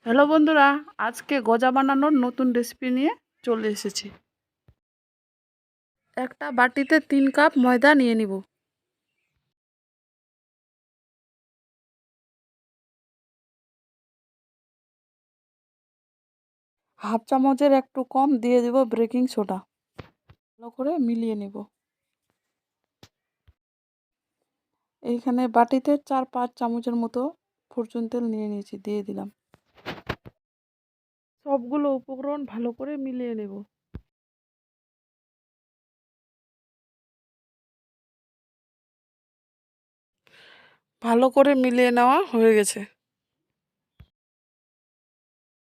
Hello বন্ধুরা, আজকে গজা বানানোর নতুন রেসিপি নিয়ে চলে এসেছি। একটা বাটিতে 3 কাপ ময়দা নিয়ে নিব। হাফ চামচের একটু কম দিয়ে দেব বেকিং সোডা। ভালো করে মিলিয়ে নেব। এইখানে বাটিতে 4-5 চামচের মতো ফরচুন তেল নিয়ে নিয়েছি, দিয়ে দিলাম। সবগুলো উপকরণ ভালো করে মিলিয়ে নেব। ভালো করে মিলিয়ে নেওয়া হয়ে গেছে।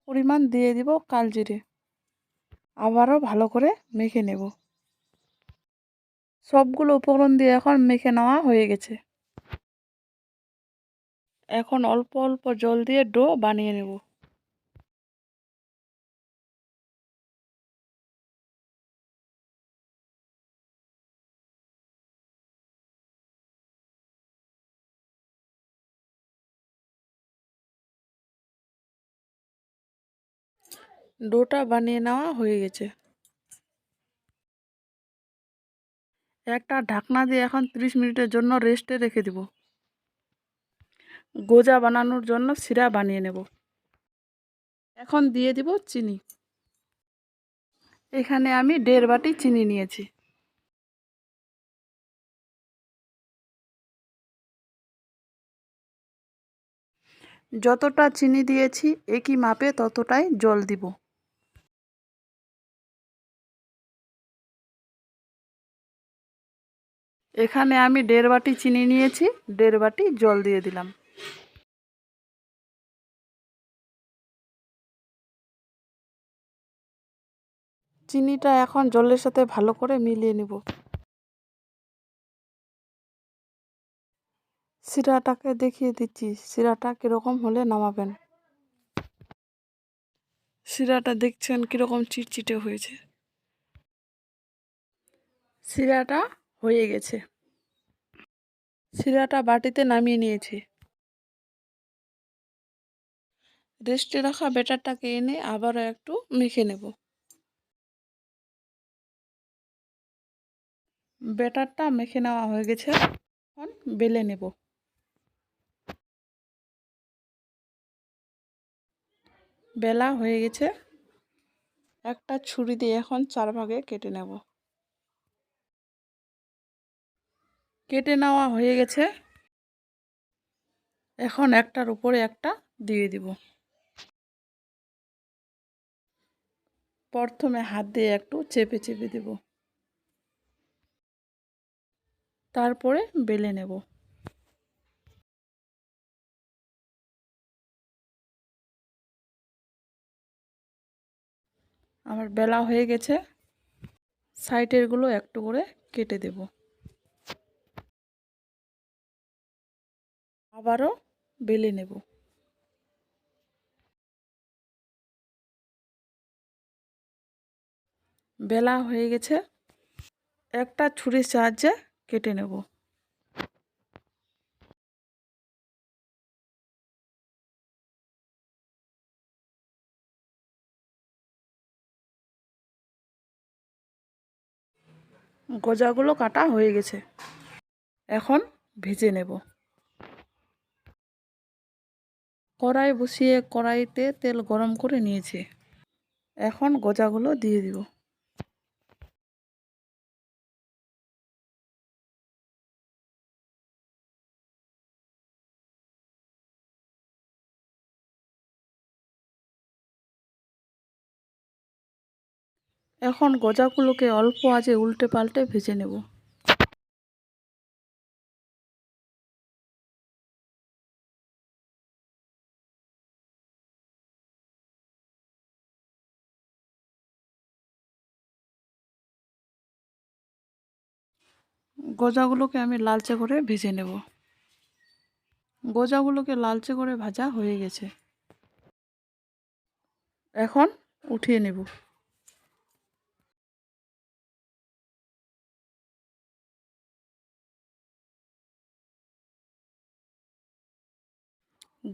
পরিমাণ দিয়ে দিব কালজিরে। আবারও ভালো করে মেখে নেব। সবগুলো উপকরণ দিয়ে এখন মেখে নেওয়া হয়ে গেছে। এখন অল্প অল্প জল দিয়ে ডো বানিয়ে নেব। ডোটা বানিয়ে নেওয়া হয়ে গেছে। একটা ঢাকনা দিয়ে এখন 30 মিনিটের জন্য রেস্টে রেখে দেব। গোজা বানানোর জন্য শিরা বানিয়ে নেব। এখন দিয়ে দিব চিনি। এখানে আমি 1.5 বাটি চিনি নিয়েছি। যতটা চিনি দিয়েছি একই মাপে ততটাই জল দিব। এখানে আমি 1.5 বাটি চিনি নিয়েছি, 1.5 বাটি জল দিয়ে দিলাম। চিনিটা এখন জলের সাথে ভালো করে মিলিয়ে নেব। শিরাটাকে দেখিয়ে দিচ্ছি, শিরাটা কীরকম হলে নামাবেন। শিরাটা দেখছেন কীরকম চিটচিটে হয়েছে। শিরাটা হয়ে গেছে। শিরাটা বাটিতে নামিয়ে নিয়েছি। রেস্টে রাখা ব্যাটারটাকে এনে আবারও একটু মেখে নেব। ব্যাটারটা মেখে নেওয়া হয়ে গেছে। এখন বেলে নেব। বেলা হয়ে গেছে। একটা ছুরি দিয়ে এখন 4 ভাগে কেটে নেব। কেটে নেওয়া হয়ে গেছে। এখন একটার উপরে একটা দিয়ে দিব। প্রথমে হাত দিয়ে একটু চেপে চেপে দেব, তারপরে বেলে নেব। আমার বেলা হয়ে গেছে। সাইডেরগুলো একটু করে কেটে দেব। আবারও বেলে নেব। বেলা হয়ে গেছে। একটা ছুরির সাহায্যে কেটে নেব। গজাগুলো কাটা হয়ে গেছে। এখন ভেজে নেব। কড়াই বসিয়ে কড়াইতে তেল গরম করে নিয়েছি। এখন গজাগুলো দিয়ে দিব। এখন গজাগুলোকে অল্প আঁচে উল্টে পাল্টে ভেজে নেব। গজাগুলোকে আমি লালচে করে ভেজে নেব। গজাগুলোকে লালচে করে ভাজা হয়ে গেছে। এখন উঠিয়ে নেব।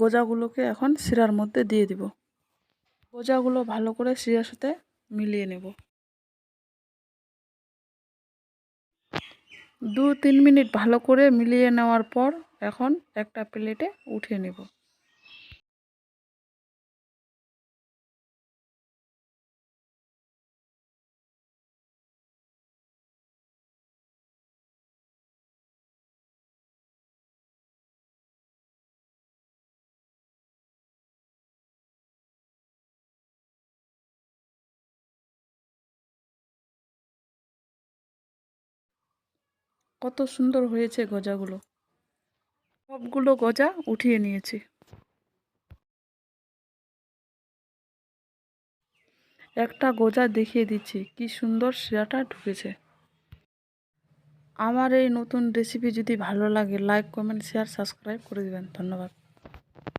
গজাগুলোকে এখন শিরার মধ্যে দিয়ে দিব। গজাগুলো ভালো করে শিরার সাথে মিলিয়ে নেব। 2-3 মিনিট ভালো করে মিলিয়ে নেওয়ার পর এখন একটা প্লেটে উঠিয়ে নেব। কত সুন্দর হয়েছে গজাগুলো। সবগুলো গজা উঠিয়ে নিয়েছি। একটা গজা দেখিয়ে দিচ্ছি কি সুন্দর শিরাটা ঢুকেছে। আমার এই নতুন রেসিপি যদি ভালো লাগে লাইক, কমেন্ট, শেয়ার, সাবস্ক্রাইব করে দেবেন। ধন্যবাদ।